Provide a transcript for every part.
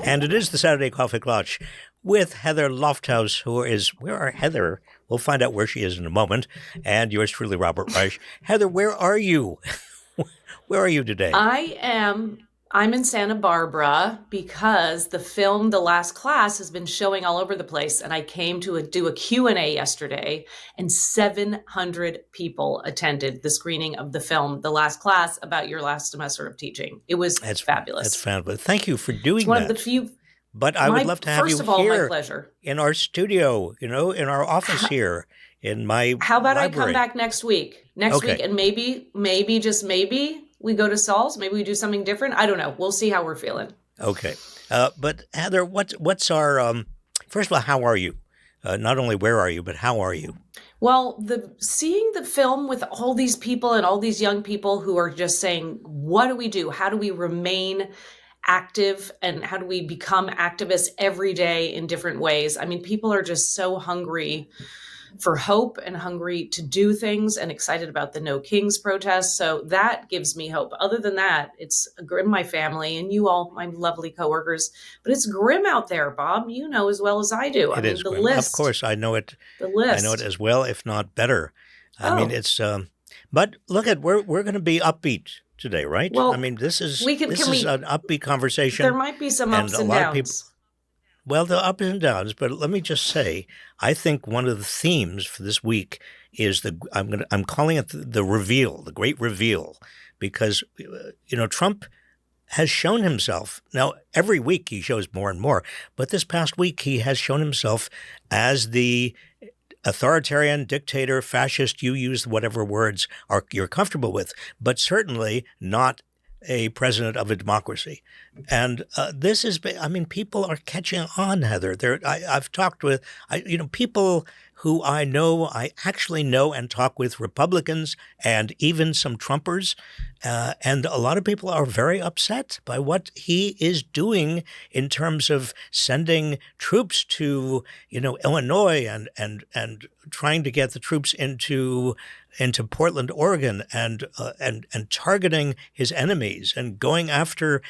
And it is the Saturday Coffee Klatch with Heather Lofthouse, who is, where are Heather? We'll find out where she is in a moment. And yours truly, Robert Reich. Heather, where are you? Where are you today? I'm in Santa Barbara because the film The Last Class has been showing all over the place, and I came to do a Q&A yesterday, and 700 people attended the screening of the film The Last Class about your last semester of teaching. It was That's fabulous. fabulous. Thank you for It's doing one of the that. few But I would my love to have first you of all, my here pleasure. in our studio, in our office How, here in my how about I come library. back next week? Next week, Okay. and maybe just maybe we go to Saul's. Maybe we do something different. I don't know. We'll see how we're feeling. Okay. But Heather, what's our first of all, how are you? Not only where are you, but how are you? Well, the seeing the film with all these people and all these young people who are just saying, what do we do? How do we remain active and how do we become activists every day in different ways? I mean, people are just so hungry for hope and hungry to do things and excited about the No Kings protest. So that gives me hope. Other than that, it's grim, my family and you all, my lovely coworkers, but it's grim out there, Bob. You know as well as I do. I It mean, is grim. Of course, I know it. the I know it list. as well, if not better. I mean, Oh, it's. But look at we're going to be upbeat today, right? I well, mean, this is we can an we upbeat there conversation, might be some and ups a and lot of people. downs. Well, the ups and downs, but let me just say, I think one of the themes for this week is I'm calling it the reveal, the great reveal, because Trump has shown himself. Now, every week he shows more and more, but this past week he has shown himself as the authoritarian, dictator, fascist, you use whatever words you're comfortable with, but certainly not a president of a democracy. And this is, I mean, people are catching on, Heather. I've talked with, people who I actually know and talk with, Republicans and even some Trumpers. And a lot of people are very upset by what he is doing in terms of sending troops to, Illinois and trying to get the troops into Portland, Oregon, and targeting his enemies and going after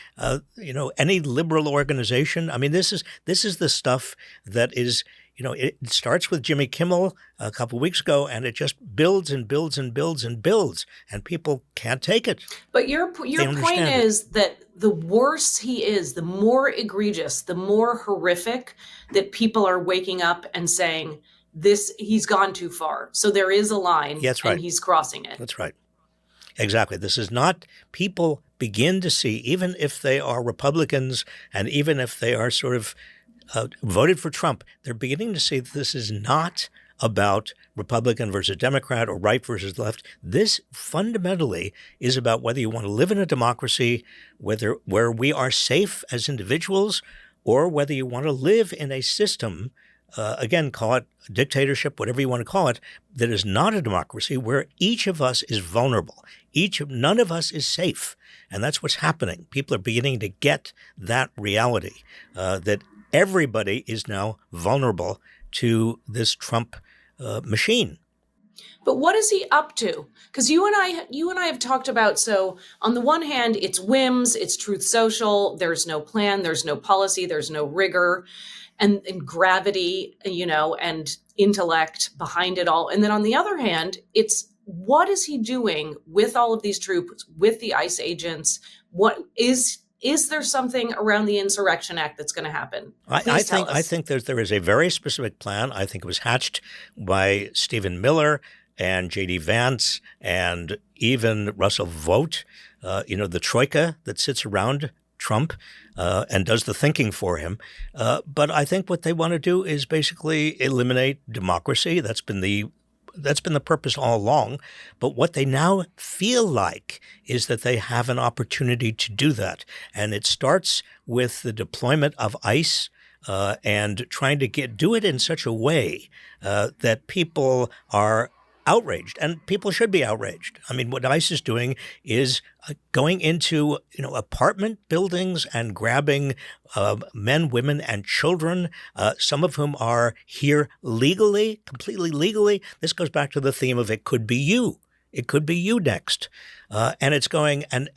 any liberal organization. I mean, this is the stuff that is. It starts with Jimmy Kimmel a couple of weeks ago, and it just builds and builds and builds and builds, and people can't take it. But your They point understand it. is that the worse he is, the more egregious, the more horrific that people are waking up and saying this he's gone too far. So there is a line Yeah, that's and right. he's crossing it. That's right. Exactly. This is not, people begin to see, even if they are Republicans and even if they are sort of voted for Trump, they're beginning to see that this is not about Republican versus Democrat or right versus left. This fundamentally is about whether you want to live in a democracy, where we are safe as individuals, or whether you want to live in a system, again, call it a dictatorship, whatever you want to call it, that is not a democracy, where each of us is vulnerable. None of us is safe. And that's what's happening. People are beginning to get that reality, that everybody is now vulnerable to this Trump machine. But what is he up to? Because you and I have talked about, so on the one hand, it's whims, it's Truth Social, there's no plan, there's no policy, there's no rigor and gravity, and intellect behind it all. And then on the other hand, it's what is he doing with all of these troops, with the ICE agents? What is there something around the Insurrection Act that's going to happen? I Please tell think I us. think there is a very specific plan. I think it was hatched by Stephen Miller and J.D. Vance and even Russell Vogt, the troika that sits around Trump and does the thinking for him. But I think what they want to do is basically eliminate democracy. That's been the purpose all along. But what they now feel like is that they have an opportunity to do that. And it starts with the deployment of ICE and trying to do it in such a way that people are outraged, and people should be outraged. I mean, what ICE is doing is going into apartment buildings and grabbing men, women, and children, some of whom are here legally, completely legally. This goes back to the theme of it could be you. It could be you next, and it's going and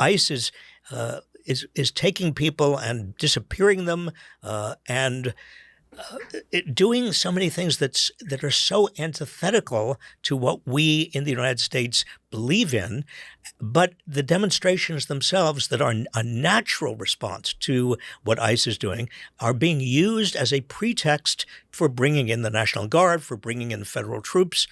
ICE is is taking people and disappearing them, and doing so many things that are so antithetical to what we in the United States believe in. But the demonstrations themselves that are a natural response to what ICE is doing are being used as a pretext for bringing in the National Guard, for bringing in federal troops.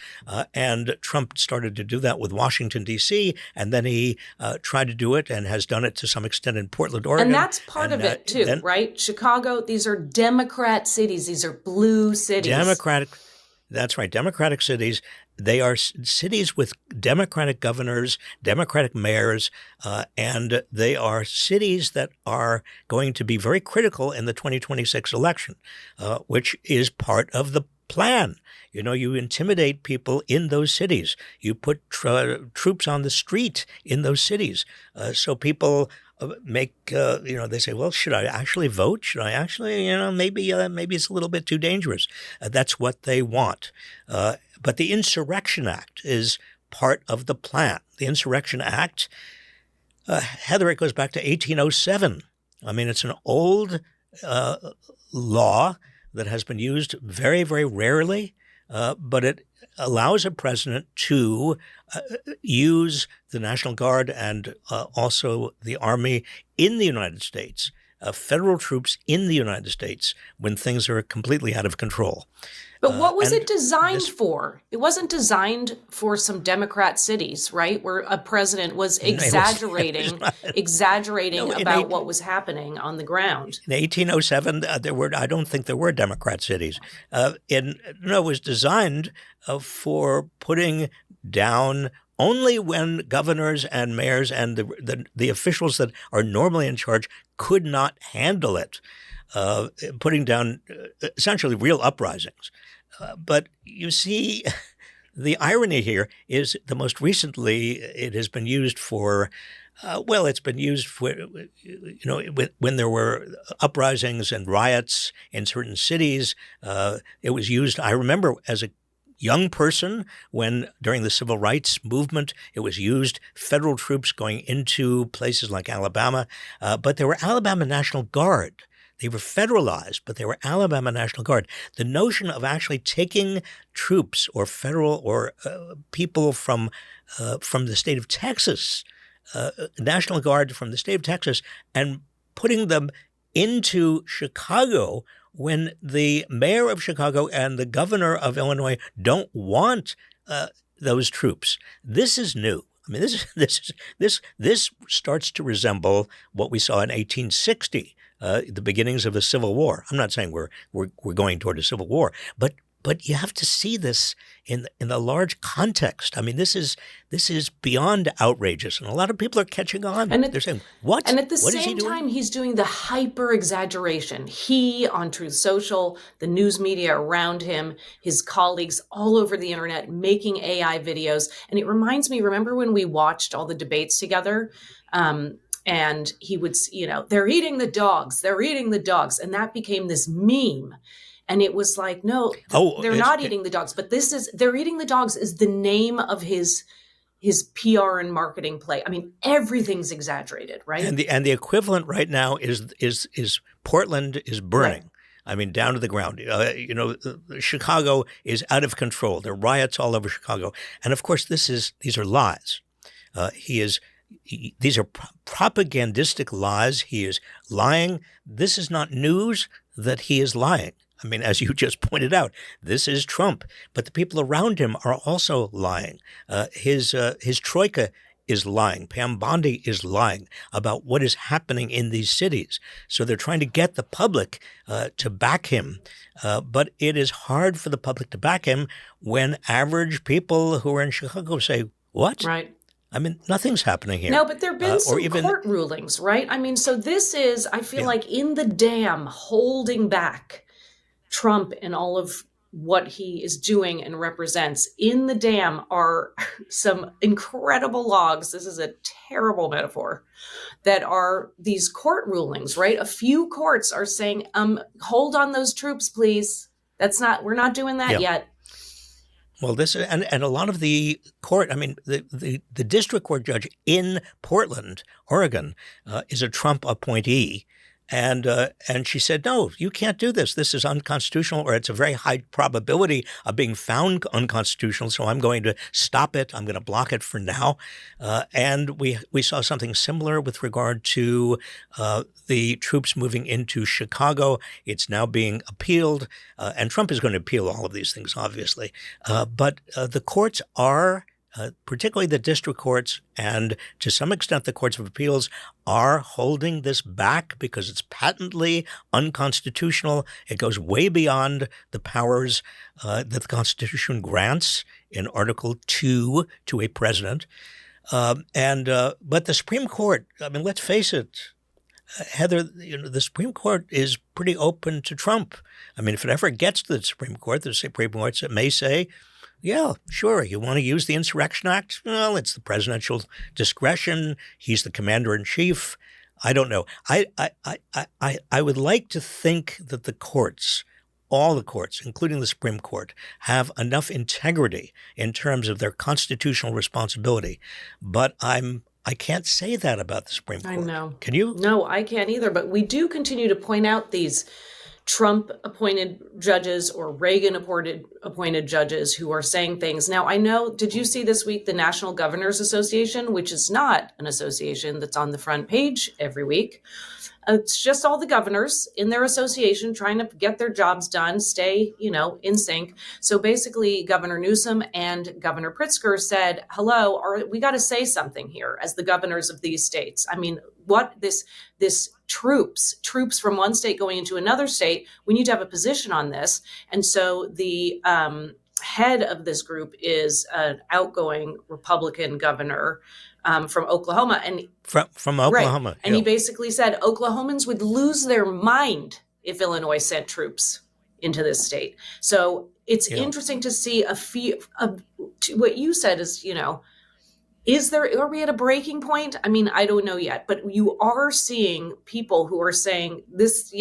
And Trump started to do that with Washington, D.C., and then he tried to do it and has done it to some extent in Portland, Oregon. And that's part of it, too, right? Chicago, these are Democrat cities. These are blue cities. That's right. Democratic cities. They are cities with Democratic governors, Democratic mayors, and they are cities that are going to be very critical in the 2026 election, which is part of the plan. You intimidate people in those cities. You put troops on the street in those cities. So people make, they say, well, should I actually vote? Should I actually, maybe it's a little bit too dangerous. That's what they want. But the Insurrection Act is part of the plan. The Insurrection Act, Heather, it goes back to 1807. I mean, it's an old law that has been used very, very rarely, but it allows a president to use the National Guard and also the Army in the United States, federal troops in the United States when things are completely out of control. But what was it designed for? It wasn't designed for some Democrat cities, right? Where a president was exaggerating about what was happening on the ground. In 1807, I don't think there were Democrat cities. It was designed for putting down only when governors and mayors and the officials that are normally in charge could not handle it, putting down essentially real uprisings. But you see, the irony here is the most recently it has been used for, it's been used for, when there were uprisings and riots in certain cities. It was used, I remember as a young person when during the civil rights movement, it was used, federal troops going into places like Alabama, but there were Alabama National Guard. They were federalized, but they were Alabama National Guard. The notion of actually taking troops or federal or people from the state of Texas, National Guard from the state of Texas, and putting them into Chicago when the mayor of Chicago and the governor of Illinois don't want those troops. This is new. I mean, this starts to resemble what we saw in 1860. The beginnings of a civil war. I'm not saying we're going toward a civil war, but you have to see this in the large context. I mean, this is beyond outrageous, and a lot of people are catching on. They're saying, "What?" And at the same time, he's doing the hyper exaggeration. He on Truth Social, the news media around him, his colleagues all over the internet making AI videos, and it reminds me. Remember when we watched all the debates together? And he would, they're eating the dogs. They're eating the dogs. And that became this meme. And it was like, no, they're not eating the dogs. But they're eating the dogs is the name of his PR and marketing play. I mean, everything's exaggerated, right? And the equivalent right now is Portland is burning. Right. I mean, down to the ground. Chicago is out of control. There are riots all over Chicago. And of course, these are lies. These are propagandistic lies. He is lying. This is not news that he is lying. I mean, as you just pointed out, this is Trump. But the people around him are also lying. His troika is lying. Pam Bondi is lying about what is happening in these cities. So they're trying to get the public to back him. But it is hard for the public to back him when average people who are in Chicago say, "What?" Right. I mean, nothing's happening here. No, but there have been some court rulings, right? I mean, so this is, I feel like, in the dam holding back Trump and all of what he is doing and represents. In the dam are some incredible logs. This is a terrible metaphor. That are these court rulings, right? A few courts are saying, hold on those troops, please. We're not doing that yet. Well, this and a lot of the court, I mean, the district court judge in Portland, Oregon, is a Trump appointee. And she said, no, you can't do this. This is unconstitutional, or it's a very high probability of being found unconstitutional. So I'm going to stop it. I'm going to block it for now. And we saw something similar with regard to the troops moving into Chicago. It's now being appealed, and Trump is going to appeal all of these things, obviously. But the courts are, particularly the district courts and to some extent the courts of appeals, are holding this back because it's patently unconstitutional. It goes way beyond the powers that the Constitution grants in Article 2 to a president. But the Supreme Court, I mean, let's face it, Heather, the Supreme Court is pretty open to Trump. I mean, if it ever gets to the Supreme Court may say, yeah, sure, you want to use the Insurrection Act? Well, it's the presidential discretion. He's the commander in chief. I don't know. I would like to think that the courts, all the courts, including the Supreme Court, have enough integrity in terms of their constitutional responsibility. But I can't say that about the Supreme Court. I know. Can you? No, I can't either. But we do continue to point out these Trump-appointed judges or Reagan-appointed judges who are saying things. Now, I know, did you see this week the National Governors Association, which is not an association that's on the front page every week? It's just all the governors in their association trying to get their jobs done, stay, in sync. So basically, Governor Newsom and Governor Pritzker said, hello, we got to say something here as the governors of these states. I mean, what this troops from one state going into another state, we need to have a position on this. And so the head of this group is an outgoing Republican governor from Oklahoma. And from Oklahoma. Right. And he basically said Oklahomans would lose their mind if Illinois sent troops into this state. So it's interesting to see what you said is, are we at a breaking point? I mean, I don't know yet, but you are seeing people who are saying this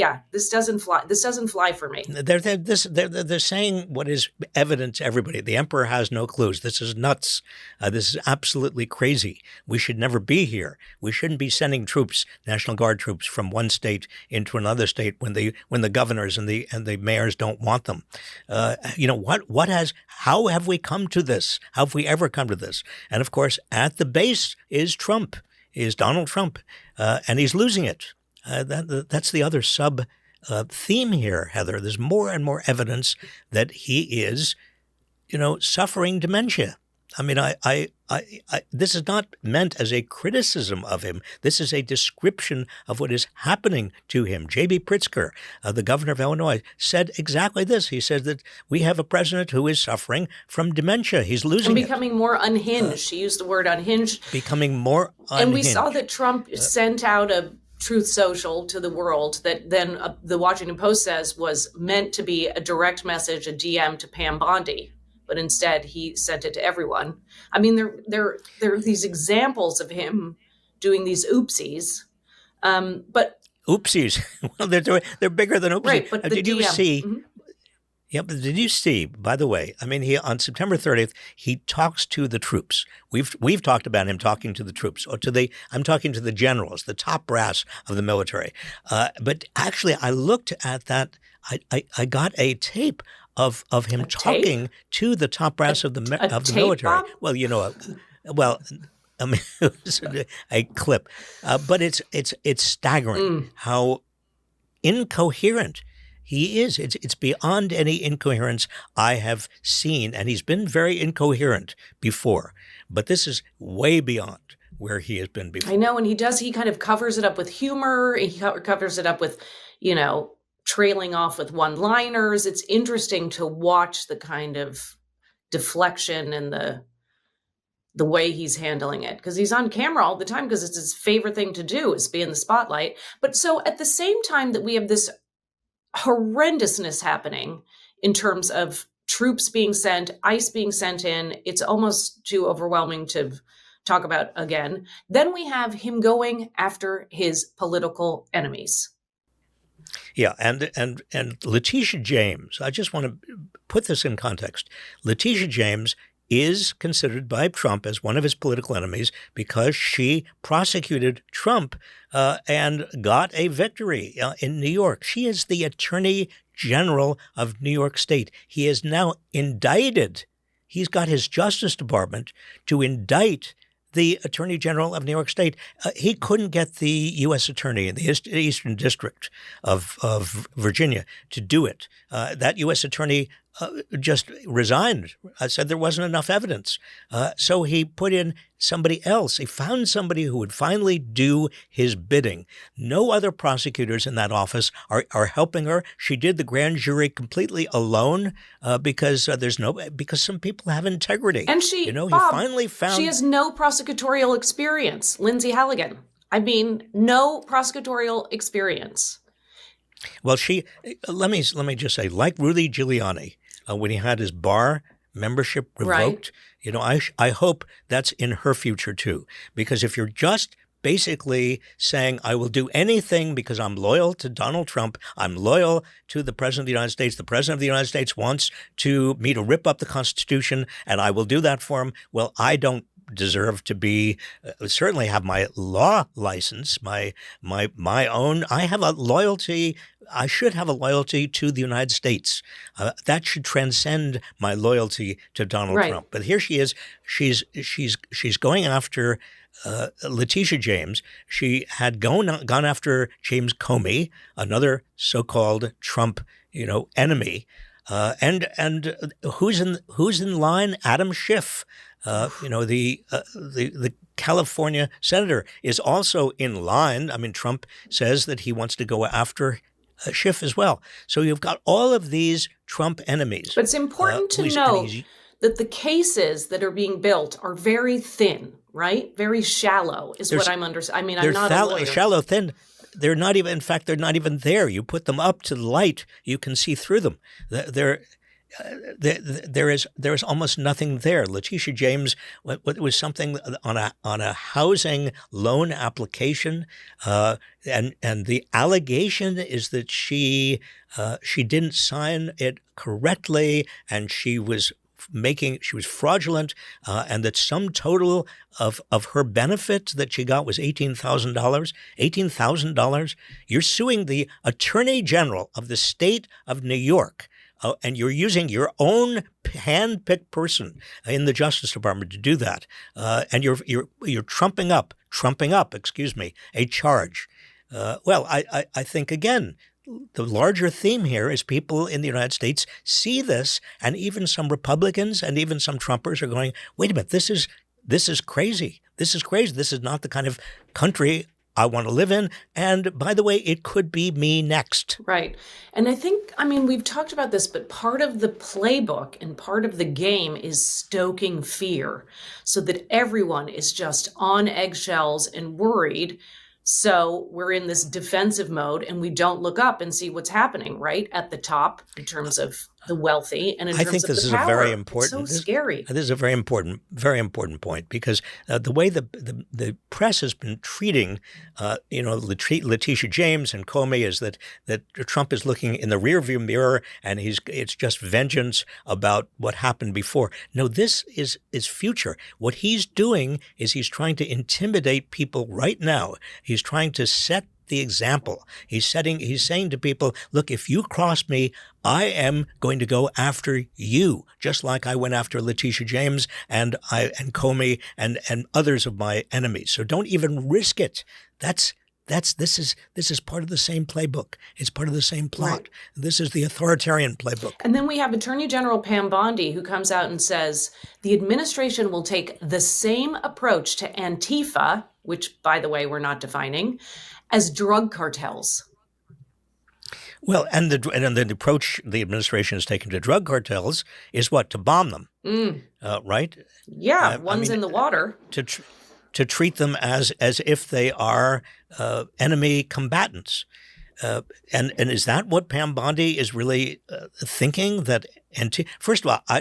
doesn't fly. This doesn't fly for me. They're saying what is evident to everybody. The emperor has no clues. This is nuts. This is absolutely crazy. We should never be here. We shouldn't be sending troops, National Guard troops, from one state into another state when the governors and the mayors don't want them. How have we come to this? How have we ever come to this? And of course, at the base is Donald Trump, and he's losing it. That's the other sub theme here, Heather. There's more and more evidence that he is, suffering dementia. I mean, this is not meant as a criticism of him. This is a description of what is happening to him. J.B. Pritzker, the governor of Illinois, said exactly this. He said that we have a president who is suffering from dementia. He's losing it. Becoming more unhinged. He used the word unhinged. Becoming more unhinged. And we saw that Trump sent out a Truth Social to the world that then the Washington Post says was meant to be a direct message, a DM to Pam Bondi. But instead, he sent it to everyone. I mean, there are these examples of him doing these oopsies, but oopsies. Well, they're bigger than oopsies. Right, but did you see? Mm-hmm. Yeah, but did you see? By the way, I mean, on September 30th, he talks to the troops. We've talked about him talking to the troops, or I'm talking to the generals, the top brass of the military. But actually, I looked at that. I got a tape of him talking to the top brass of the military. Bomb? Well, I mean, it was a clip, but it's staggering how incoherent he is. It's beyond any incoherence I have seen, and he's been very incoherent before. But this is way beyond where he has been before. I know, and he kind of covers it up with humor. He covers it up with, trailing off with one-liners. It's interesting to watch the kind of deflection and the way he's handling it, because he's on camera all the time because it's his favorite thing to do is be in the spotlight. But so at the same time that we have this horrendousness happening in terms of troops being sent, ICE being sent in, it's almost too overwhelming to talk about again. Then we have him going after his political enemies. Yeah, and Letitia James, I just want to put this in context. Letitia James is considered by Trump as one of his political enemies because she prosecuted Trump and got a victory in New York. She is the Attorney General of New York State. He is now indicted. He's got his Justice Department to indict the Attorney General of New York State. He couldn't get the U.S. Attorney in the Eastern District of Virginia to do it. That U.S. Attorney just resigned. Said there wasn't enough evidence. So he put in somebody else. He found somebody who would finally do his bidding. No other prosecutors in that office are helping her. She did the grand jury completely alone because because some people have integrity. And she, he Bob, finally found. She has no prosecutorial experience. Lindsay Halligan. I mean, no prosecutorial experience. Well, let me just say, like Rudy Giuliani, when he had his bar membership revoked, right. I hope that's in her future too. Because if you're just basically saying, I will do anything because I'm loyal to Donald Trump, I'm loyal to the President of the United States, the President of the United States wants me to rip up the Constitution, and I will do that for him. Well, I don't deserve to be certainly have my law license, my own. I have a loyalty. I should have a loyalty to the United States. That should transcend my loyalty to Donald right. Trump. But here she is. She's going after Letitia James. She had gone after James Comey, another so-called Trump enemy. And who's in line? Adam Schiff. The California senator is also in line. I mean, Trump says that he wants to go after Schiff as well. So you've got all of these Trump enemies. But it's important to know that the cases that are being built are very thin, right? Very shallow is what I'm understanding. I mean, I'm not a lawyer. Shallow, thin. They're not even. In fact, they're not even there. You put them up to the light, you can see through them. There is almost nothing there. Letitia James, what was something on a housing loan application, and the allegation is that she didn't sign it correctly, and she was fraudulent, and that sum total of her benefit that she got was $18,000. $18,000. You're suing the Attorney General of the state of New York. And you're using your own hand-picked person in the Justice Department to do that, and you're trumping up, a charge. Well, I think again, the larger theme here is people in the United States see this, and even some Republicans and even some Trumpers are going, "Wait a minute, this is crazy. This is crazy. This is not the kind of country I want to live in. And by the way, it could be me next." Right. And I think, we've talked about this, but part of the playbook and part of the game is stoking fear so that everyone is just on eggshells and worried. So we're in this defensive mode and we don't look up and see what's happening right at the top in terms of the wealthy and in terms of the power. I think this is a very important. It's so scary. This is a very important point because the way the press has been treating, Letitia James and Comey is that Trump is looking in the rearview mirror and it's just vengeance about what happened before. No, this is future. What he's doing is he's trying to intimidate people right now. He's trying to set the example. He's saying to people, look, if you cross me, I am going to go after you, just like I went after Letitia James and Comey and others of my enemies. So don't even risk it. This is part of the same playbook. It's part of the same plot. Right. This is the authoritarian playbook. And then we have Attorney General Pam Bondi, who comes out and says the administration will take the same approach to Antifa, which, by the way, we're not defining, as drug cartels. Well, and the approach the administration has taken to drug cartels is what? To bomb them, right? Yeah, one's in the water. To treat them as if they are enemy combatants. And is that what Pam Bondi is really thinking? That first of all,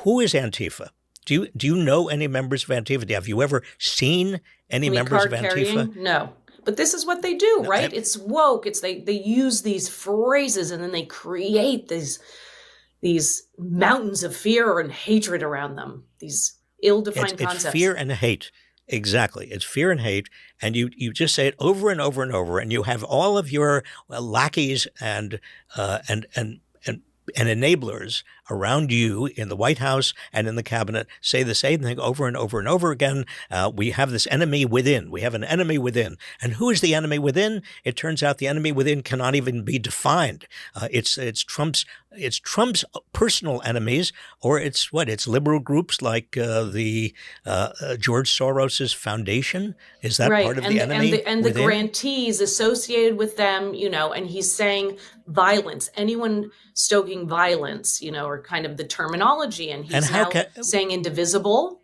who is Antifa? Do you know any members of Antifa? Have you ever seen any members of Antifa? No. But this is what they do, No, right? It's woke. It's they use these phrases and then they create these mountains of fear and hatred around them. These ill-defined it's concepts. fear and hate. Exactly. It's fear and hate. And you just say it over and over and over. And you have all of your lackeys and enablers around you in the White House and in the cabinet say the same thing over and over and over again. We have this enemy within. We have an enemy within. And who is the enemy within? It turns out the enemy within cannot even be defined. It's Trump's personal enemies, or it's liberal groups like the George Soros's foundation. Is that Right. part of the enemy? And the within? grantees associated with them, and he's saying violence, anyone stoking violence, or kind of the terminology. And he's now saying indivisible.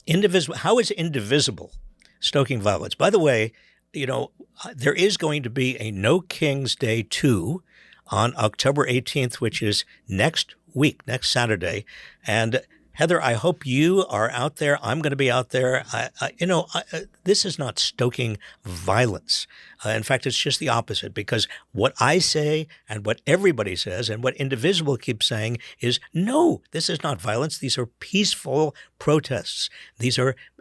Indivisible. How is indivisible stoking violence? By the way, there is going to be a No King's Day 2 on October 18th, which is next week, next Saturday. And Heather, I hope you are out there. I'm going to be out there. This is not stoking violence. In fact, it's just the opposite, because what I say and what everybody says and what Indivisible keeps saying is, no, this is not violence. These are peaceful protests.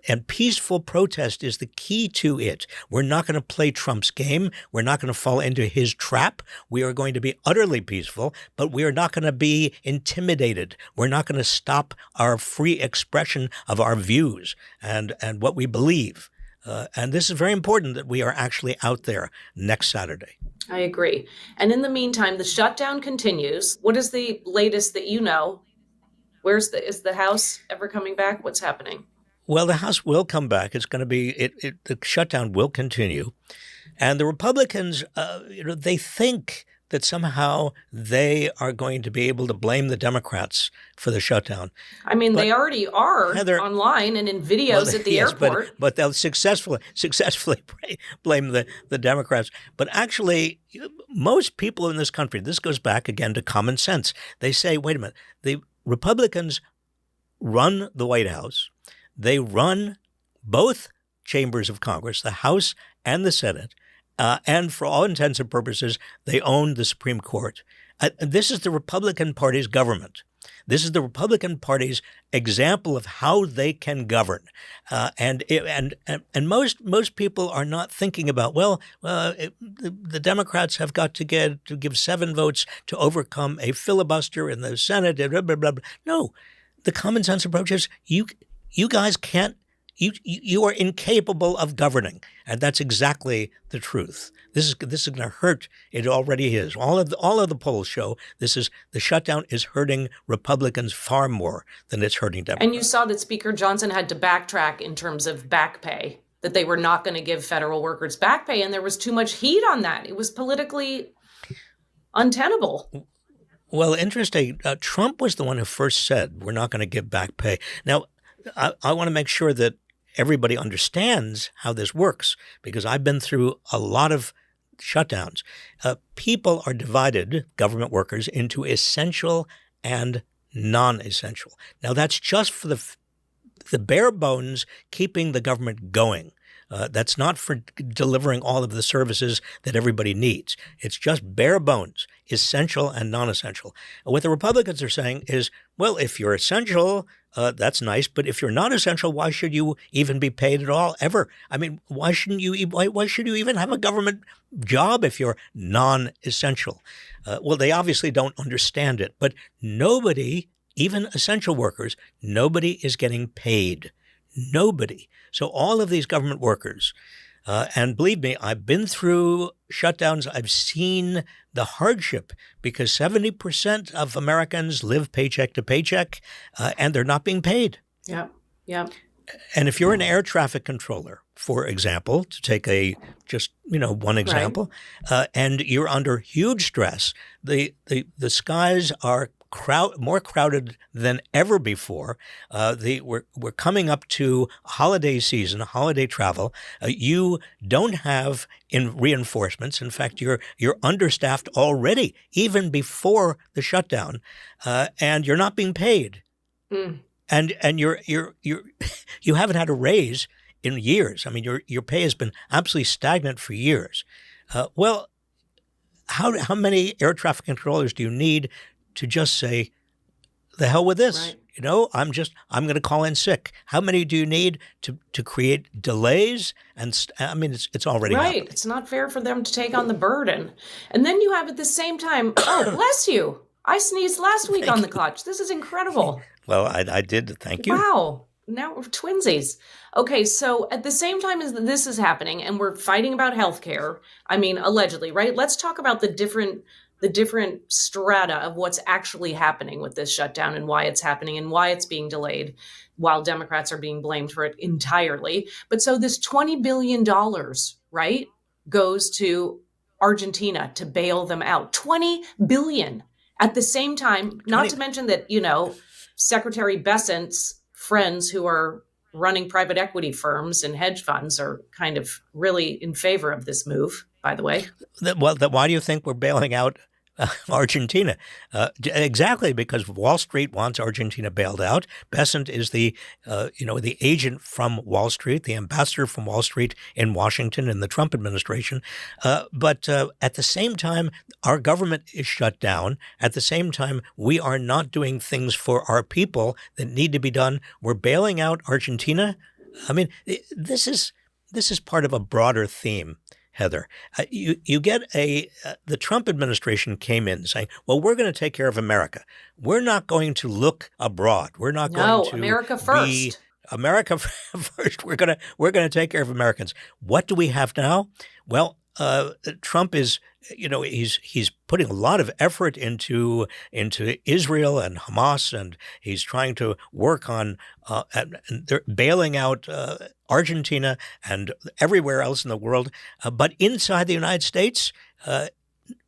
And peaceful protest is the key to it. We're not going to play Trump's game. We're not going to fall into his trap. We are going to be utterly peaceful, but we are not going to be intimidated. We're not going to stop our free expression of our views and what we believe. And this is very important that we are actually out there next Saturday. I agree. And in the meantime, the shutdown continues. What is the latest that you know? Is the House ever coming back? What's happening? Well, the House will come back. It's going to be the shutdown will continue, and the Republicans, they think that somehow they are going to be able to blame the Democrats for the shutdown. I mean, they already are, Heather, online and in videos at the airport. But they'll successfully blame the Democrats. But actually, most people in this country, this goes back again to common sense. They say, wait a minute, the Republicans run the White House. They run both chambers of Congress, the House and the Senate, and for all intents and purposes, they own the Supreme Court. This is the Republican Party's government. This is the Republican Party's example of how they can govern. And most people are not thinking about, the Democrats have got to give 7 votes to overcome a filibuster in the Senate. Blah, blah, blah, blah. No, the common sense approach is you guys can't, you are incapable of governing. And that's exactly the truth. This is going to hurt. It already is. All of the polls show the shutdown is hurting Republicans far more than it's hurting Democrats. And you saw that Speaker Johnson had to backtrack in terms of back pay, that they were not going to give federal workers back pay. And there was too much heat on that. It was politically untenable. Well, interesting. Trump was the one who first said, we're not going to give back pay. Now, I want to make sure that everybody understands how this works, because I've been through a lot of shutdowns. People are divided, government workers, into essential and non-essential. Now, that's just for the bare bones keeping the government going. That's not for delivering all of the services that everybody needs. It's just bare bones, essential and non-essential. What the Republicans are saying is, well, if you're essential, that's nice, but if you're not essential, why should you even be paid at all, ever? I mean, why should you even have a government job if you're non-essential? Well, they obviously don't understand it, but nobody, even essential workers, nobody is getting paid. Nobody. So all of these government workers, and believe me, I've been through shutdowns. I've seen the hardship, because 70% of Americans live paycheck to paycheck, and they're not being paid. Yeah, yeah. And if you're an air traffic controller, for example, to take one example, right, and you're under huge stress, the skies are more crowded than ever before. We're coming up to holiday season, holiday travel. You don't have reinforcements. In fact, you're understaffed already, even before the shutdown, and you're not being paid. Mm. And you haven't had a raise in years. I mean, your pay has been absolutely stagnant for years. Well, how many air traffic controllers do you need to just say, the hell with this? Right. You know, I'm going to call in sick. How many do you need to create delays? And I mean, it's already Right. happening. It's not fair for them to take on the burden. And then you have at the same time, oh, bless you. I sneezed last week on the Klatch. This is incredible. Well, I did. Thank you. Wow. Now we're twinsies. Okay, so at the same time as this is happening and we're fighting about healthcare, I mean, allegedly, right? Let's talk about the different strata of what's actually happening with this shutdown and why it's happening and why it's being delayed while Democrats are being blamed for it entirely. But so this $20 billion, right, goes to Argentina to bail them out. $20 billion. At the same time, not to mention that, you know, Secretary Bessent's friends who are running private equity firms and hedge funds are kind of really in favor of this move, by the way. Well, why do you think we're bailing out Argentina? Exactly because Wall Street wants Argentina bailed out. Bessent is the agent from Wall Street, the ambassador from Wall Street in Washington in the Trump administration. But at the same time, our government is shut down. At the same time, we are not doing things for our people that need to be done. We're bailing out Argentina. I mean, this is part of a broader theme, Heather. You get the Trump administration came in saying, well, we're going to take care of America. We're not going to look abroad. We're not going to America first. America first. We're going to take care of Americans. What do we have now? Well, Trump is, he's putting a lot of effort into Israel and Hamas, and he's trying to work on and they're bailing out Argentina and everywhere else in the world. But inside the United States,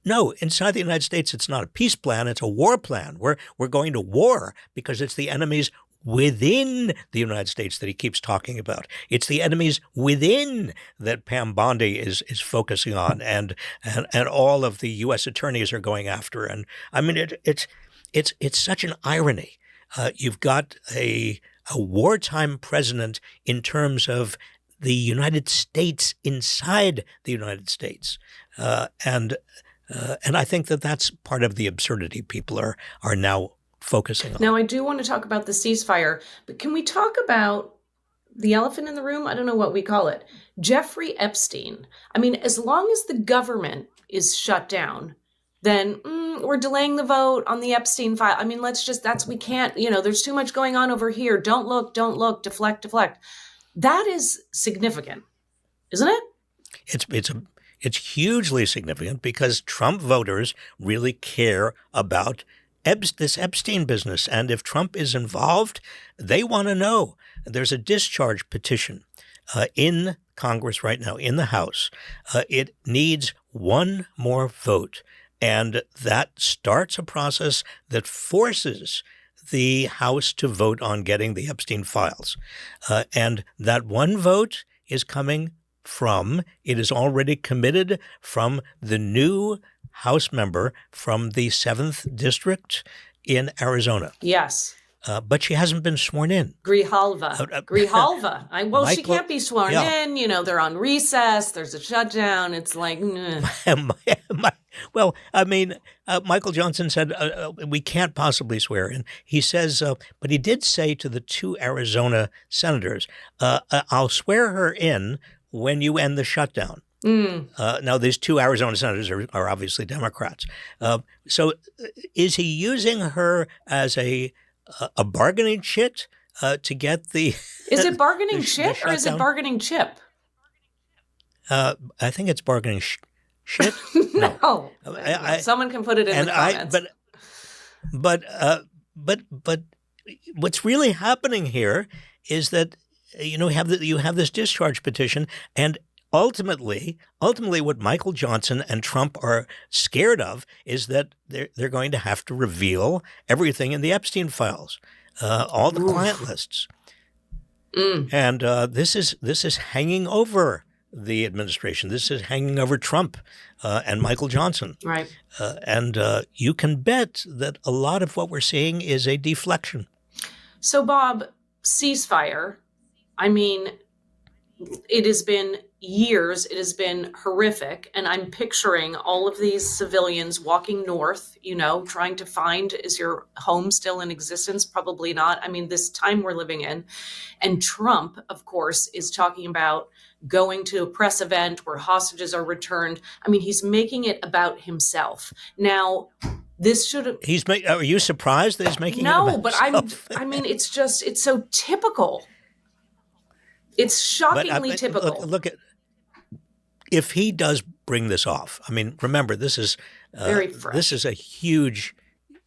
no, inside the United States, it's not a peace plan. It's a war plan. We're going to war because it's the enemies within the United States that he keeps talking about. It's the enemies within that Pam Bondi is focusing on, and all of the U.S. attorneys are going after. And I mean, it's such an irony. You've got a wartime president in terms of the United States inside the United States, and I think that's part of the absurdity people are now focusing on. Now, I do want to talk about the ceasefire, but can we talk about the elephant in the room? I don't know what we call it. Jeffrey Epstein. I mean, as long as the government is shut down, then we're delaying the vote on the Epstein file. I mean, we can't, there's too much going on over here. Don't look, deflect. That is significant, isn't it? It's hugely significant because Trump voters really care about this Epstein business. And if Trump is involved, they want to know. There's a discharge petition in Congress right now, in the House. It needs one more vote. And that starts a process that forces the House to vote on getting the Epstein files. And that one vote is coming it is already committed from the new House member from the 7th District in Arizona. Yes. But she hasn't been sworn in. Grijalva. She can't be sworn in. They're on recess. There's a shutdown. It's like, well, I mean, Michael Johnson said, we can't possibly swear in. He says, but he did say to the 2 Arizona senators, I'll swear her in when you end the shutdown. Now, these 2 Arizona senators are obviously Democrats. So is he using her as a bargaining chit to get the... Is it bargaining chit or is it bargaining chip? I think it's bargaining shit. No. Someone can put it in the comments. But what's really happening here is that you have this discharge petition, and ultimately, what Michael Johnson and Trump are scared of is that they're going to have to reveal everything in the Epstein files, all the client lists, and this is hanging over the administration. This is hanging over Trump and Michael Johnson, right? And you can bet that a lot of what we're seeing is a deflection. So, Bob, ceasefire. I mean, it has been years. It has been horrific. And I'm picturing all of these civilians walking north, trying to find, is your home still in existence? Probably not. I mean, this time we're living in. And Trump, of course, is talking about going to a press event where hostages are returned. I mean, he's making it about himself. Now, this should have. Are you surprised that he's making it No, about but himself? it's so typical. It's shockingly typical. Look at, if he does bring this off. I mean, remember, this is very fresh. This is a huge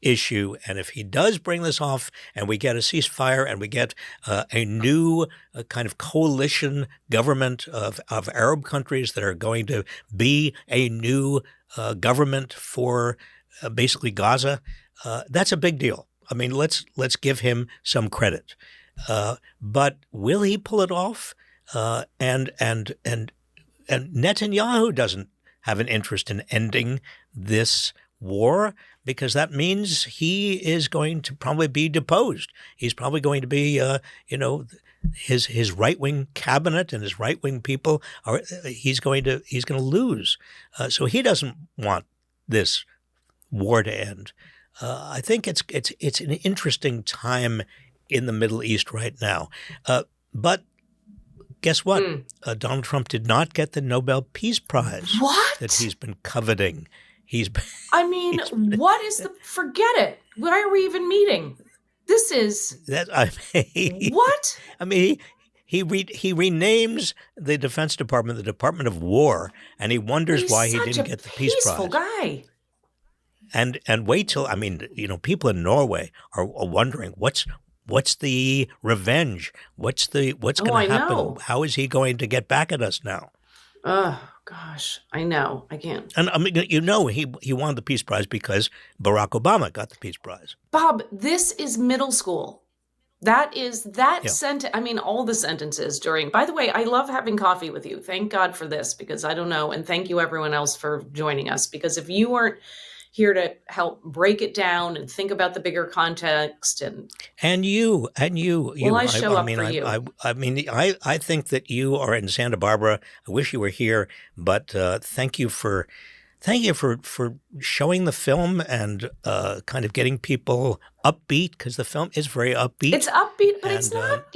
issue, and if he does bring this off, and we get a ceasefire, and we get a new kind of coalition government of Arab countries that are going to be a new government for basically Gaza, that's a big deal. I mean, let's give him some credit. But will he pull it off? And Netanyahu doesn't have an interest in ending this war, because that means he is going to probably be deposed. He's probably going to be, his right-wing cabinet and his right-wing people are. He's going to lose. So he doesn't want this war to end. I think it's an interesting time in the Middle East right now. But guess what? Donald Trump did not get the Nobel Peace Prize that he's been coveting. What is forget it. Why are we even meeting? This is what? I mean, he renames the Defense Department the Department of War, and he wonders why he didn't get the Peace Prize. Peaceful guy. And wait till, people in Norway are wondering what's the revenge? What's going to happen? Know. How is he going to get back at us now? Oh gosh, I know. I can't. And he won the Peace Prize because Barack Obama got the Peace Prize. Bob, this is middle school. That sentence. I mean, all the sentences during. By the way, I love having coffee with you. Thank God for this, because I don't know, and thank you everyone else for joining us. Because if you weren't here to help break it down and think about the bigger context, and you. Well, I show up for you. I think that you are in Santa Barbara. I wish you were here, but thank you for showing the film and kind of getting people upbeat, because the film is very upbeat. It's upbeat, but it's not,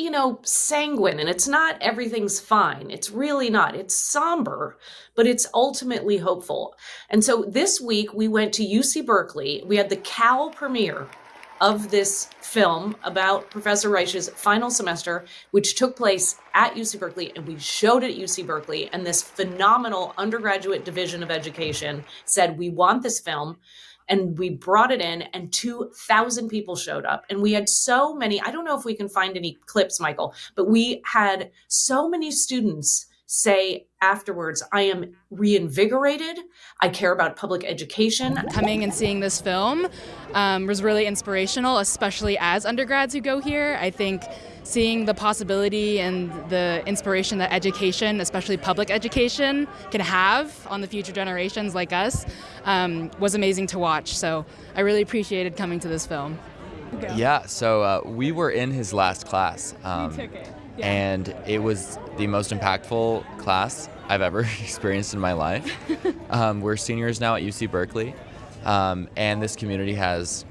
sanguine, and it's not everything's fine. It's really not. It's somber, but it's ultimately hopeful. And so this week we went to UC Berkeley. We had the Cal premiere of this film about Professor Reich's final semester, which took place at UC Berkeley, and we showed it at UC Berkeley. And this phenomenal undergraduate division of education said, we want this film. And we brought it in, and 2,000 people showed up. And we had so many, I don't know if we can find any clips, Michael, but we had so many students say afterwards, I am reinvigorated. I care about public education. Coming and seeing this film was really inspirational, especially as undergrads who go here. I think seeing the possibility and the inspiration that education, especially public education, can have on the future generations like us was amazing to watch. So I really appreciated coming to this film. Yeah, so we were in his last class. We took it. Yeah. And it was the most impactful class I've ever experienced in my life. We're seniors now at UC Berkeley, and this community has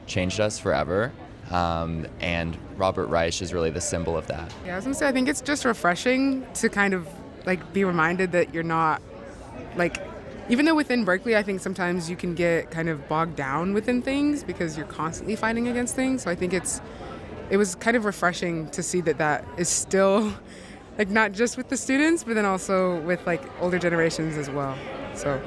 changed us forever. And Robert Reich is really the symbol of that. Yeah, I was gonna say, I think it's just refreshing to kind of be reminded that you're not even though within Berkeley, I think sometimes you can get kind of bogged down within things because you're constantly fighting against things. So I think it was kind of refreshing to see that is still not just with the students, but then also with older generations as well. So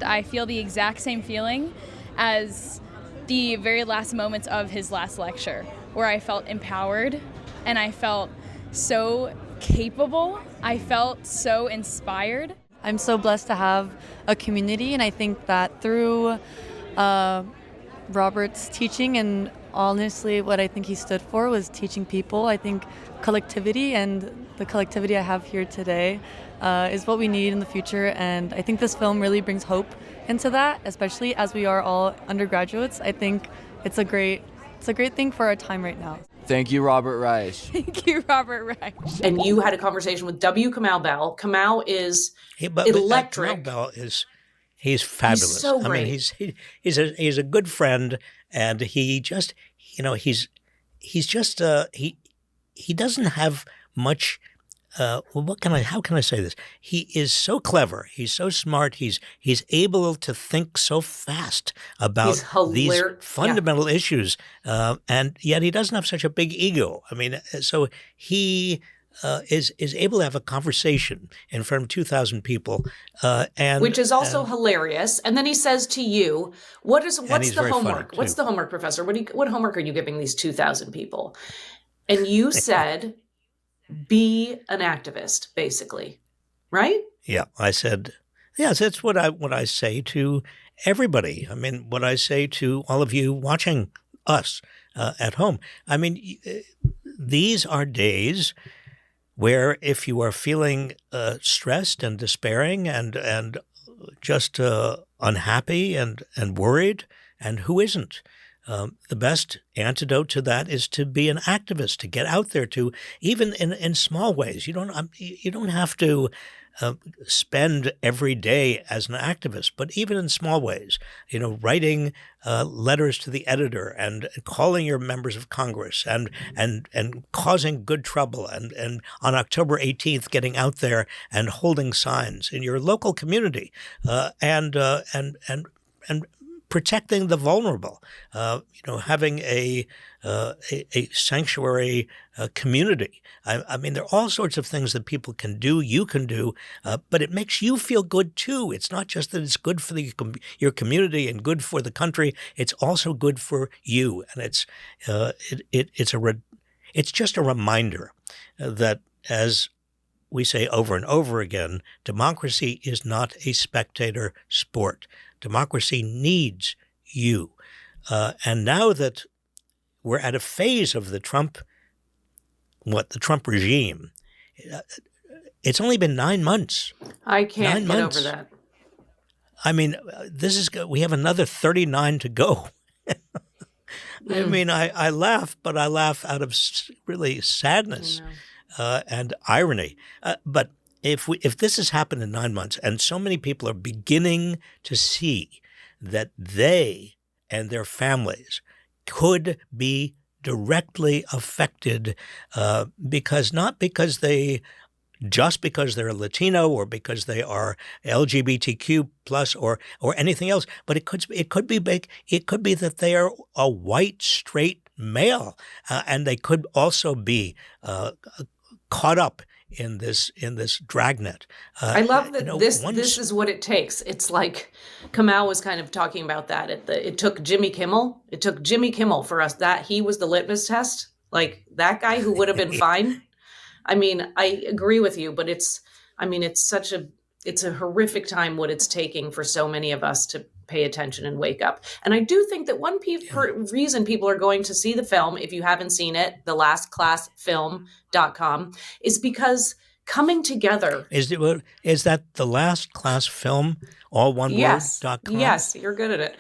I feel the exact same feeling as the very last moments of his last lecture, where I felt empowered and I felt so capable. I felt so inspired. I'm so blessed to have a community, and I think that through Robert's teaching, and honestly what I think he stood for was teaching people, I think collectivity, and the collectivity I have here today is what we need in the future. And I think this film really brings hope into that, especially as we are all undergraduates. I think it's a great thing for our time right now. Thank you, Robert Reich. Thank you, Robert Reich. And you had a conversation with W. Kamau Bell. Kamau is electric. Kamau Bell he's fabulous. He's so I mean, great. he's a good friend, and he just he doesn't have much. How can I say this? He is so clever. He's so smart. He's able to think so fast about these fundamental issues, and yet he doesn't have such a big ego. I mean, so he is able to have a conversation in front of 2,000 people, and which is also hilarious. And then he says to you, "What's the homework? What's the homework, Professor? What homework are you giving these 2,000 people?" And you said, "Be an activist," basically, right? Yeah, I said, yes, that's what I say to everybody. I mean, what I say to all of you watching us at home. I mean, these are days where if you are feeling stressed and despairing and just unhappy and worried, and who isn't? The best antidote to that is to be an activist, to get out there, to even in small ways. You don't have to spend every day as an activist, but even in small ways, writing letters to the editor and calling your members of Congress and causing good trouble and on October 18th getting out there and holding signs in your local community and protecting the vulnerable, having a sanctuary community. I mean, there are all sorts of things that people can do, you can do, but it makes you feel good too. It's not just that it's good for your community and good for the country. It's also good for you, and it's just a reminder that, as we say over and over again, democracy is not a spectator sport. Democracy needs you. And now that we're at a phase of the Trump regime, it's only been 9 months. I can't get over that. I mean, we have another 39 to go. I mean, I laugh, but I laugh out of really sadness and irony. But if this has happened in 9 months, and so many people are beginning to see that they and their families could be directly affected, because because they're Latino or because they are LGBTQ plus or anything else, but it could be that they are a white straight male, and they could also be caught up in this dragnet. I love that this is what it takes. It's like Kamau was kind of talking about that. It took Jimmy Kimmel. It took Jimmy Kimmel for us, that he was the litmus test. Like that guy who would have been fine. I mean, I agree with you, but it's a horrific time what it's taking for so many of us to pay attention and wake up. And I do think that one reason people are going to see the film, if you haven't seen it, thelastclassfilm.com, is because coming together. Is that the last class film, all one word.com? Yes, you're good at it.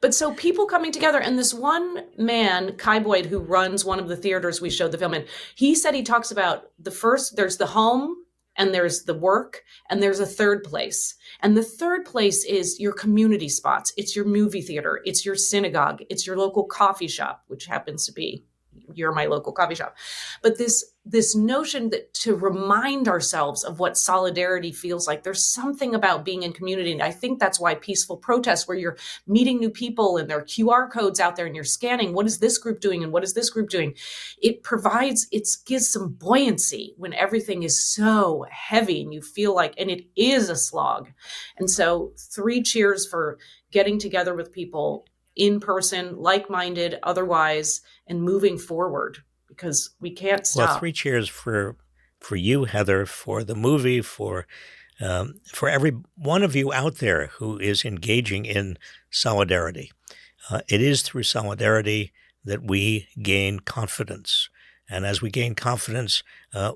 But so people coming together, and this one man, Kai Boyd, who runs one of the theaters we showed the film in, he said he talks about there's the home, and there's the work, and there's a third place. And the third place is your community spots. It's your movie theater. It's your synagogue. It's your local coffee shop, which happens to be you're my local coffee shop. But this notion that to remind ourselves of what solidarity feels like, there's something about being in community. And I think that's why peaceful protests, where you're meeting new people and there are QR codes out there and you're scanning, what is this group doing and what is this group doing? It gives some buoyancy when everything is so heavy and you feel like, and it is a slog. And so 3 cheers for getting together with people in person, like-minded, otherwise, and moving forward, because we can't stop. Well, 3 cheers for you, Heather, for the movie, for every one of you out there who is engaging in solidarity. It is through solidarity that we gain confidence. And as we gain confidence,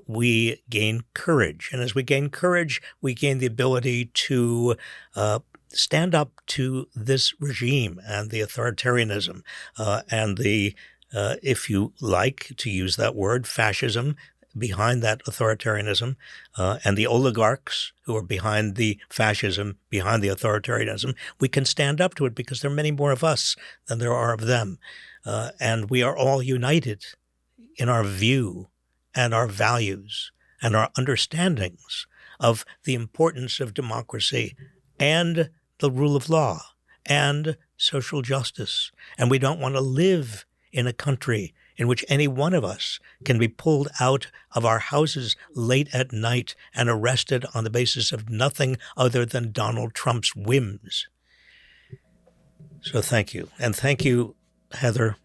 we gain courage. And as we gain courage, we gain the ability to stand up to this regime and the authoritarianism and the if you like to use that word, fascism, behind that authoritarianism, and the oligarchs who are behind the fascism, behind the authoritarianism, we can stand up to it because there are many more of us than there are of them. And we are all united in our view and our values and our understandings of the importance of democracy and the rule of law and social justice. And we don't want to live in a country in which any one of us can be pulled out of our houses late at night and arrested on the basis of nothing other than Donald Trump's whims. So thank you. And thank you, Heather,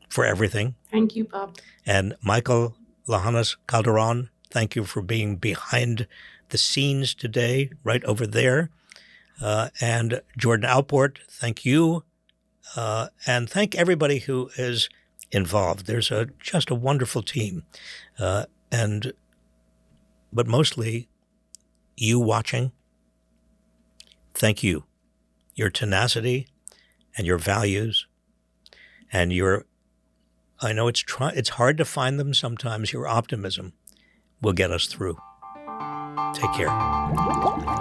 for everything. Thank you, Bob. And Michael Lahanas Calderon, thank you for being behind the scenes today, right over there. And Jordan Alport, thank you. And thank everybody who is involved. There's just a wonderful team. But mostly you watching, thank you. Your tenacity and your values and your, I know it's hard to find them sometimes, your optimism will get us through. Take care.